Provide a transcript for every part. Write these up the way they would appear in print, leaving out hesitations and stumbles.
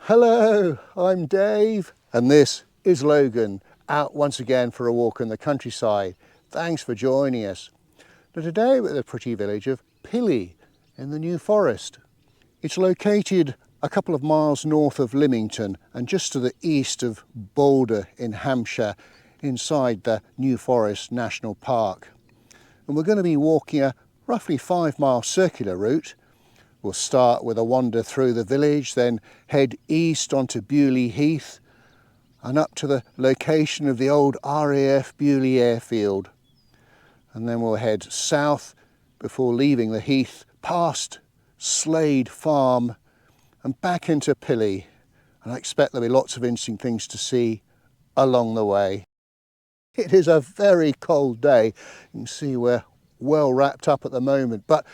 Hello, I'm Dave and this is Logan, out once again for a walk in the countryside. Thanks for joining us. Now today we're at the pretty village of Pilley in the New Forest. It's located a couple of miles north of Lymington and just to the east of Boldre in Hampshire, inside the New Forest National Park. And we're going to be walking a roughly 5-mile circular route. We'll start with a wander through the village, then head east onto Beaulieu Heath and up to the location of the old RAF Beaulieu Airfield. And then we'll head south before leaving the heath past Slade Farm and back into Pilley. And I expect there'll be lots of interesting things to see along the way. It is a very cold day. You can see we're well wrapped up at the moment, but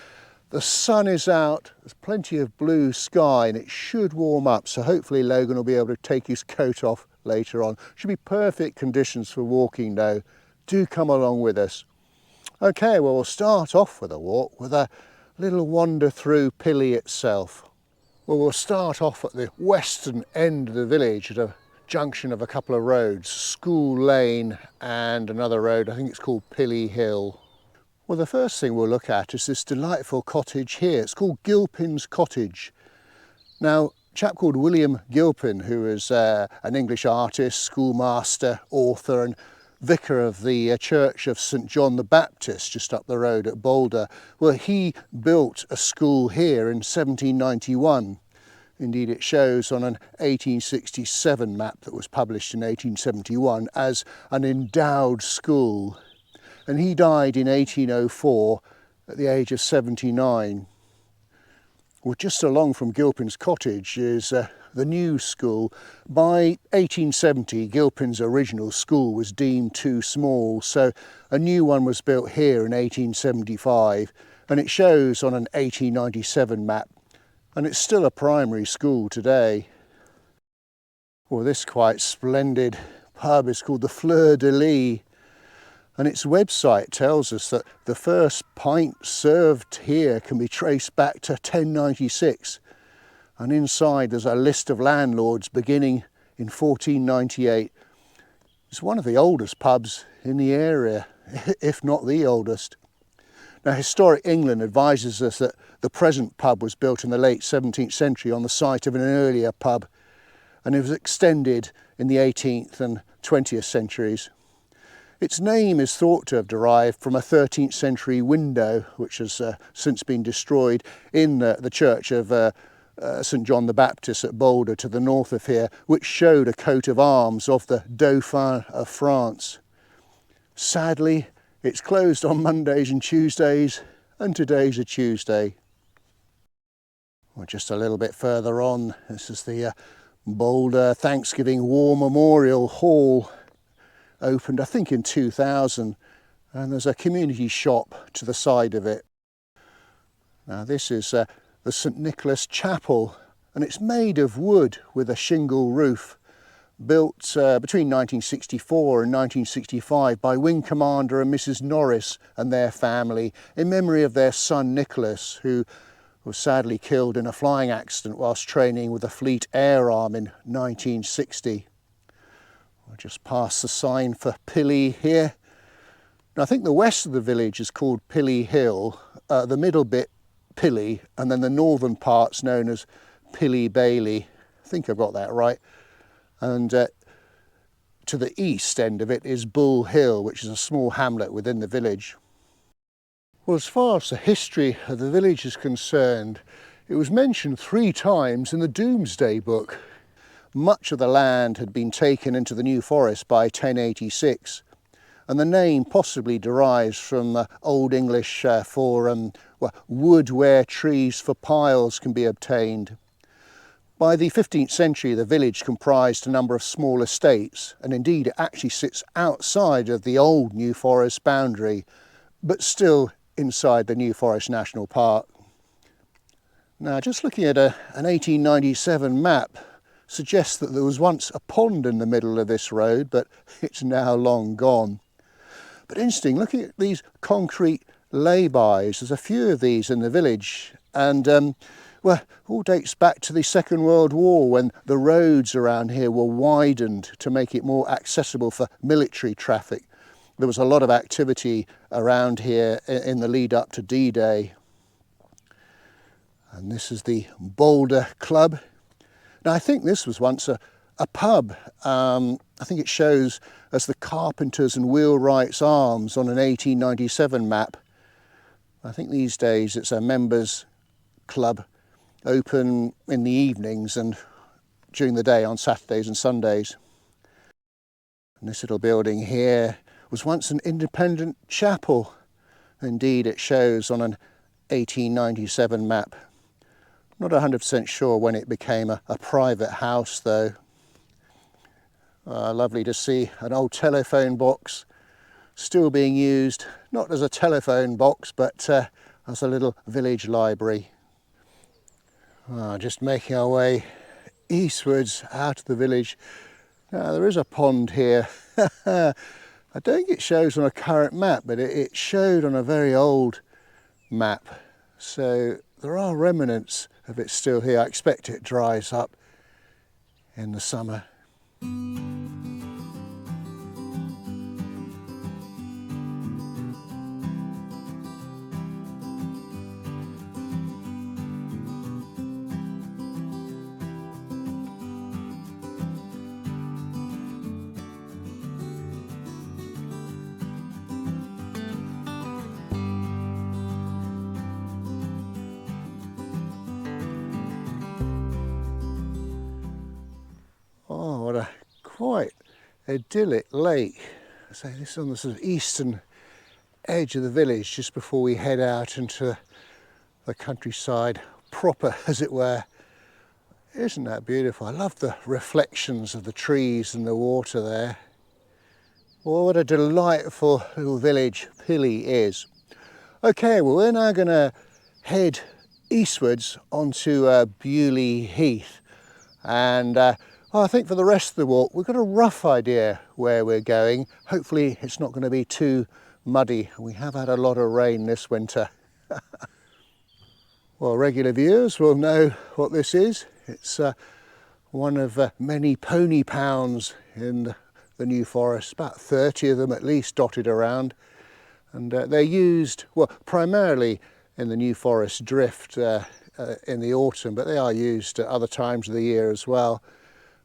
the sun is out, there's plenty of blue sky and it should warm up, so hopefully Logan will be able to take his coat off later on. Should be perfect conditions for walking though. Do come along with us. Okay, well we'll start off with a walk with a little wander through Pilley itself. Well, we'll start off at the western end of the village at a junction of a couple of roads, School Lane and another road, I think it's called Pilley Hill. Well, the first thing we'll look at is this delightful cottage here. It's called Gilpin's Cottage. Now, a chap called William Gilpin, who is an English artist, schoolmaster, author and vicar of the Church of St John the Baptist just up the road at Boldre, well, he built a school here in 1791. Indeed, it shows on an 1867 map that was published in 1871 as an endowed school. And he died in 1804 at the age of 79. Well, just along from Gilpin's Cottage is the new school. By 1870, Gilpin's original school was deemed too small, so a new one was built here in 1875, and it shows on an 1897 map, and it's still a primary school today. Well, this quite splendid pub is called the Fleur De Lys. And its website tells us that the first pint served here can be traced back to 1096. And inside there's a list of landlords beginning in 1498. It's one of the oldest pubs in the area, if not the oldest. Now, Historic England advises us that the present pub was built in the late 17th century on the site of an earlier pub, and it was extended in the 18th and 20th centuries. Its name is thought to have derived from a 13th century window, which has since been destroyed, in the church of St John the Baptist at Boldre to the north of here, which showed a coat of arms of the Dauphin of France. Sadly, it's closed on Mondays and Tuesdays, and today's a Tuesday. Well, just a little bit further on, this is the Boldre Thanksgiving War Memorial Hall. Opened I think in 2000, and there's a community shop to the side of it. Now this is the St Nicholas Chapel, and it's made of wood with a shingle roof, built between 1964 and 1965 by Wing Commander and Mrs Norris and their family in memory of their son Nicholas, who was sadly killed in a flying accident whilst training with the Fleet Air Arm in 1960. I'll just pass the sign for Pilley here. Now, I think the west of the village is called Pilley Hill, the middle bit Pilley, and then the northern part's known as Pilley Bailey. I think I've got that right. And to the east end of it is Bull Hill, which is a small hamlet within the village. Well, as far as the history of the village is concerned, it was mentioned 3 times in the Domesday Book. Much of the land had been taken into the New Forest by 1086, and the name possibly derives from Old English for wood where trees for piles can be obtained. By the 15th century, the village comprised a number of small estates, and indeed it actually sits outside of the old New Forest boundary, but still inside the New Forest National Park. Now, just looking at an 1897 map, suggests that there was once a pond in the middle of this road, but it's now long gone. But interesting, looking at these concrete lay-bys, there's a few of these in the village, and well, all dates back to the Second World War, when the roads around here were widened to make it more accessible for military traffic. There was a lot of activity around here in the lead up to D-Day. And this is the Boldre Club. Now, I think this was once a pub. I think it shows as the Carpenters and Wheelwrights Arms on an 1897 map. I think these days it's a members club, open in the evenings and during the day on Saturdays and Sundays. And this little building here was once an independent chapel. Indeed, it shows on an 1897 map. Not 100% sure when it became a private house though. Lovely to see an old telephone box still being used, not as a telephone box, but as a little village library. Just making our way eastwards out of the village. Now, there is a pond here. I don't think it shows on a current map, but it showed on a very old map. So there are remnants of it still here. I expect it dries up in the summer. Oh, what a quite idyllic lake. So this is on the sort of eastern edge of the village, just before we head out into the countryside proper, as it were. Isn't that beautiful? I love the reflections of the trees and the water there. Well, what a delightful little village Pilley is. Okay, well, we're now going to head eastwards onto Beaulieu Heath, and I think for the rest of the walk we've got a rough idea where we're going. Hopefully it's not going to be too muddy. We have had a lot of rain this winter. Well, regular viewers will know what this is. It's one of many pony pounds in the New Forest, about 30 of them at least dotted around. And they're used, well, primarily in the New Forest drift in the autumn, but they are used at other times of the year as well.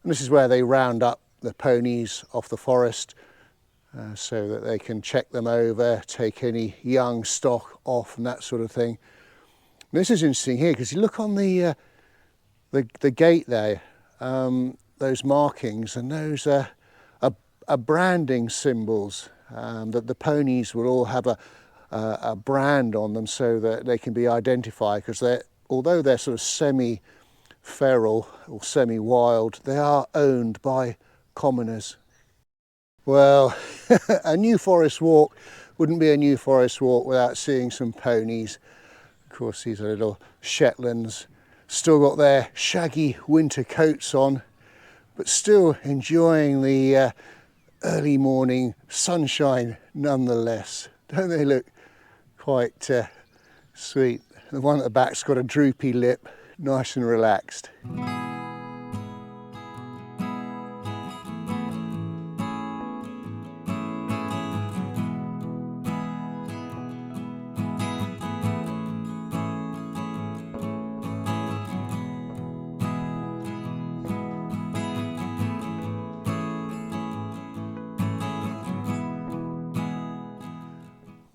And this is where they round up the ponies off the forest so that they can check them over, take any young stock off and that sort of thing. And this is interesting here because you look on the gate there, those markings, and those are branding symbols that the ponies will all have a brand on them so that they can be identified, because although they're sort of semi-feral or semi-wild, they are owned by commoners. Well, a New Forest walk wouldn't be a New Forest walk without seeing some ponies. Of course, these are little Shetlands, still got their shaggy winter coats on, but still enjoying the early morning sunshine nonetheless. Don't they look quite sweet? The one at the back's got a droopy lip, nice and relaxed.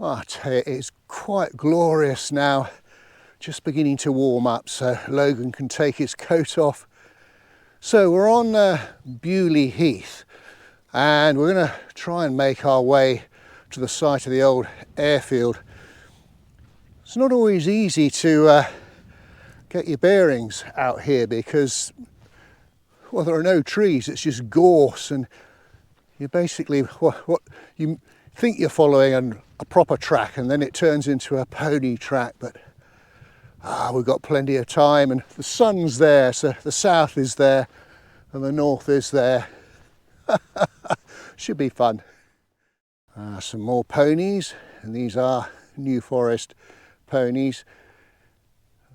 I tell you, it's quite glorious now. Just beginning to warm up so Logan can take his coat off. So we're on Beaulieu Heath, and we're going to try and make our way to the site of the old airfield. It's not always easy to get your bearings out here because, well, there are no trees, it's just gorse, and you basically, what you think you're following a proper track, and then it turns into a pony track. But we've got plenty of time, and the sun's there, so the south is there and the north is there. Should be fun. Some more ponies, and these are New Forest ponies.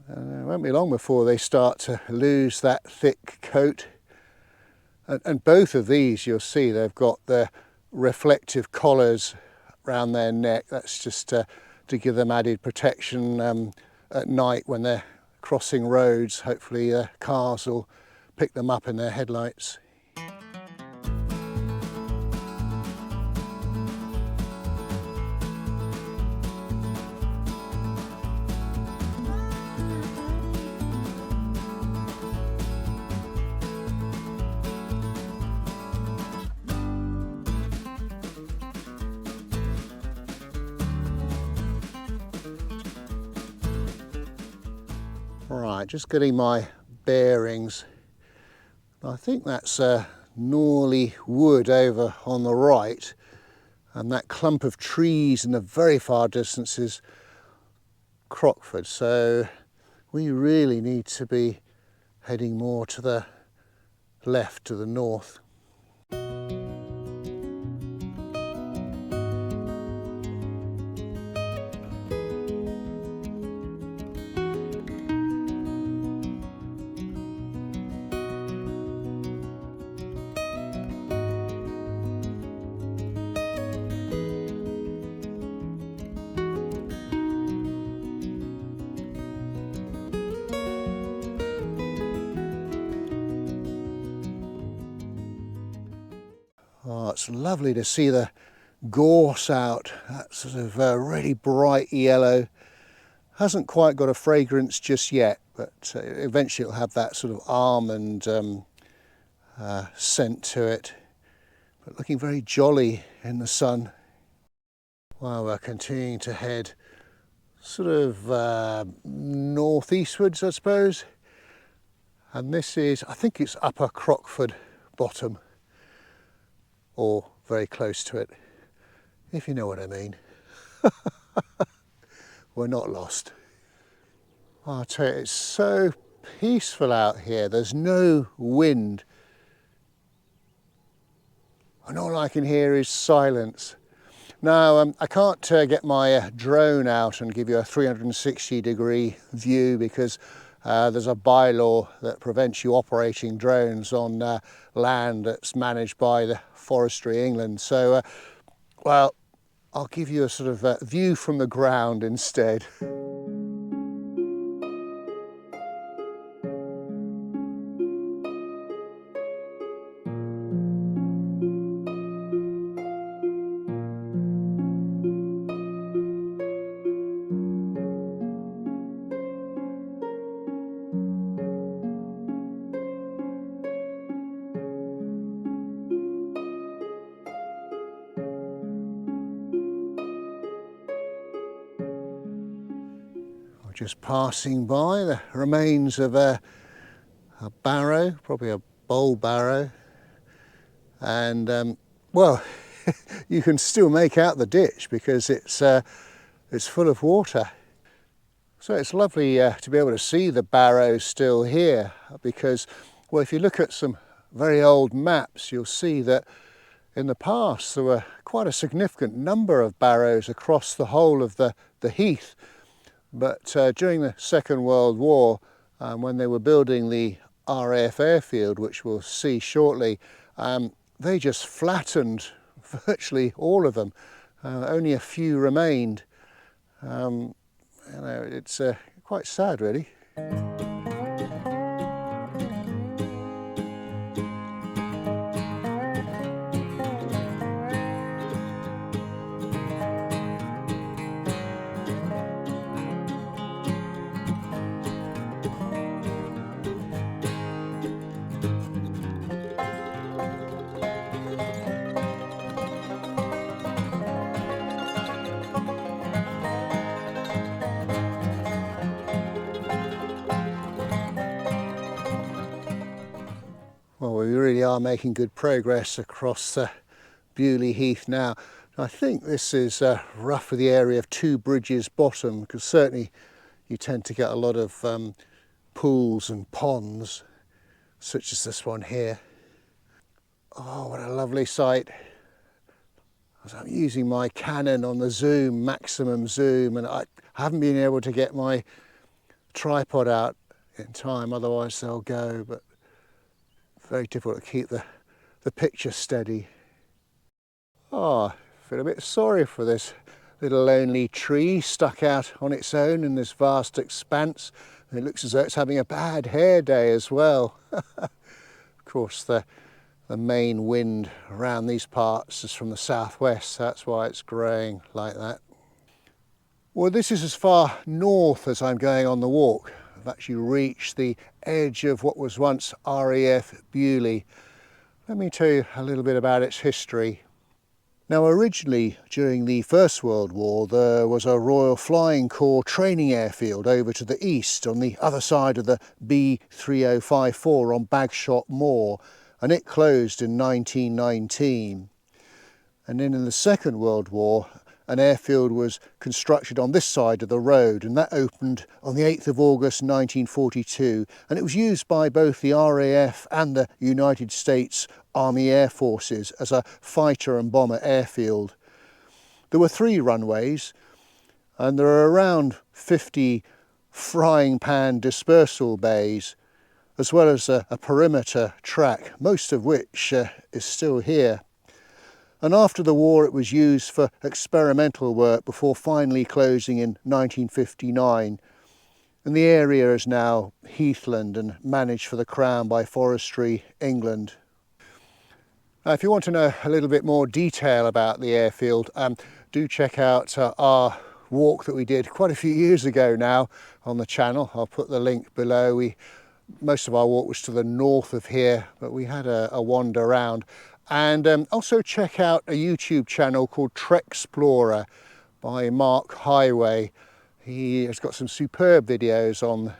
It won't be long before they start to lose that thick coat. And both of these, you'll see, they've got the reflective collars around their neck. That's just to give them added protection at night when they're crossing roads. Hopefully cars will pick them up in their headlights. Right, just getting my bearings. I think that's Norley Wood over on the right, and that clump of trees in the very far distance is Crockford. So we really need to be heading more to the left, to the north. Oh, it's lovely to see the gorse out, that sort of really bright yellow. Hasn't quite got a fragrance just yet, but eventually it'll have that sort of almond scent to it. But looking very jolly in the sun. Well, we're continuing to head sort of northeastwards, I suppose. And this is, I think it's Upper Crockford Bottom, or very close to it, if you know what I mean. We're not lost. I'll tell you, it's so peaceful out here. There's no wind. And all I can hear is silence. Now, I can't get my drone out and give you a 360-degree view because there's a bylaw that prevents you operating drones on land that's managed by the Forestry England. So, well, I'll give you a sort of view from the ground instead. Just passing by the remains of a barrow, probably a bowl barrow, and well, you can still make out the ditch because it's full of water. So it's lovely to be able to see the barrow still here because, well, if you look at some very old maps, you'll see that in the past there were quite a significant number of barrows across the whole of the heath. But during the Second World War, when they were building the RAF Airfield, which we'll see shortly, they just flattened virtually all of them. Only a few remained. You know, it's quite sad, really. Well, we really are making good progress across Beaulieu Heath now. I think this is roughly the area of Two Bridges Bottom, because certainly you tend to get a lot of pools and ponds, such as this one here. Oh, what a lovely sight. As I'm using my Canon on the zoom, maximum zoom, and I haven't been able to get my tripod out in time, otherwise they'll go, but very difficult to keep the picture steady. Oh, I feel a bit sorry for this little lonely tree stuck out on its own in this vast expanse. It looks as though it's having a bad hair day as well. Of course, the main wind around these parts is from the southwest, that's why it's growing like that. Well, this is as far north as I'm going on the walk. I've actually reached the edge of what was once RAF Beaulieu. Let me tell you a little bit about its history. Now, originally, during the First World War, there was a Royal Flying Corps training airfield over to the east on the other side of the B3054 on Bagshot Moor, and it closed in 1919. And then in the Second World War, an airfield was constructed on this side of the road, and that opened on the 8th of August 1942, and it was used by both the RAF and the United States Army Air Forces as a fighter and bomber airfield. There were 3 runways, and there are around 50 frying pan dispersal bays, as well as a perimeter track, most of which is still here. And after the war it was used for experimental work before finally closing in 1959. And the area is now heathland and managed for the Crown by Forestry England. Now, if you want to know a little bit more detail about the airfield, do check out our walk that we did quite a few years ago now on the channel. I'll put the link below. Most of our walk was to the north of here, but we had a wander around. And also check out a YouTube channel called Trexplorer by Mark Highway. He has got some superb videos on,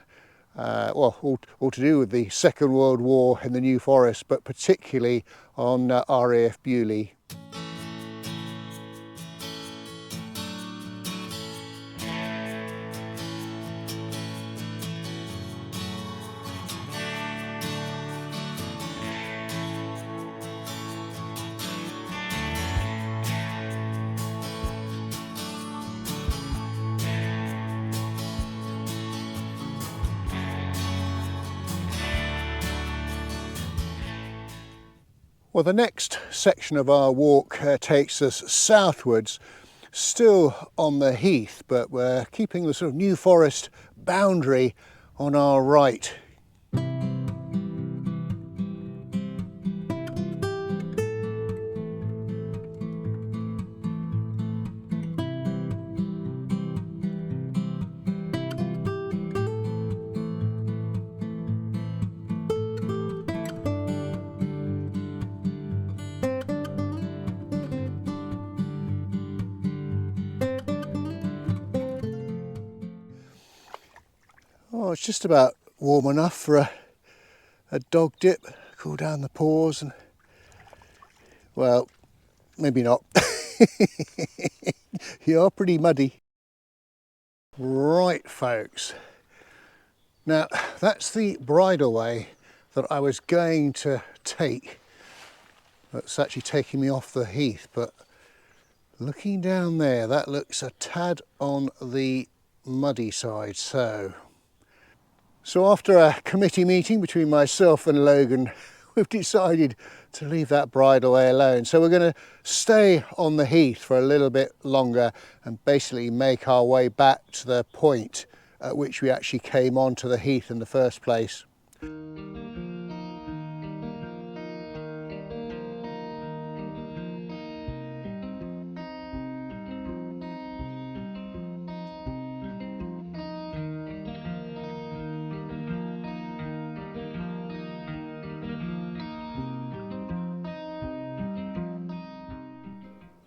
all to do with the Second World War in the New Forest, but particularly on RAF Beaulieu. Well, the next section of our walk takes us southwards, still on the heath, but we're keeping the sort of New Forest boundary on our right. Oh, it's just about warm enough for a dog dip, cool down the pores, and, well, maybe not. You're pretty muddy. Right, folks. Now, that's the bridleway that I was going to take. That's actually taking me off the heath, but looking down there, that looks a tad on the muddy side, So after a committee meeting between myself and Logan, we've decided to leave that bridleway alone. So we're going to stay on the heath for a little bit longer and basically make our way back to the point at which we actually came onto the heath in the first place.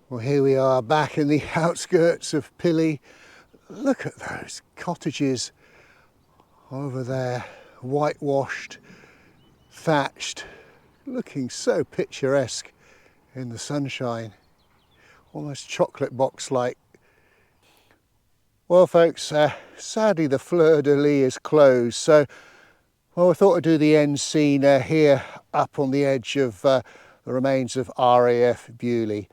Well, here we are back in the outskirts of Pilley. Look at those cottages over there, whitewashed, thatched, looking so picturesque in the sunshine, almost chocolate box-like. Well, folks, sadly the Fleur De Lys is closed, so I thought I'd do the end scene here up on the edge of the remains of RAF Beaulieu.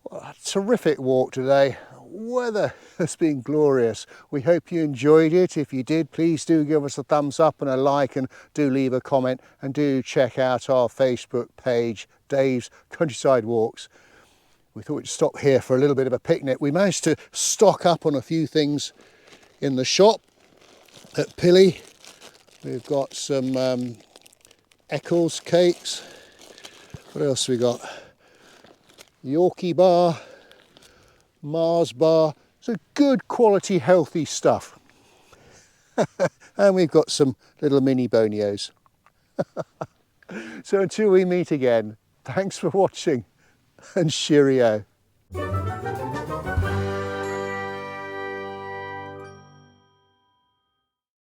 Well, a terrific walk today, weather has been glorious. We hope you enjoyed it. If you did, please do give us a thumbs up and a like, and do leave a comment, and do check out our Facebook page, Dave's Countryside Walks. We thought we'd stop here for a little bit of a picnic. We managed to stock up on a few things in the shop at Pilley. We've got some Eccles cakes. What else we got? Yorkie bar, Mars bar. So good quality healthy stuff. And we've got some little mini bonios. So until we meet again, thanks for watching and cheerio.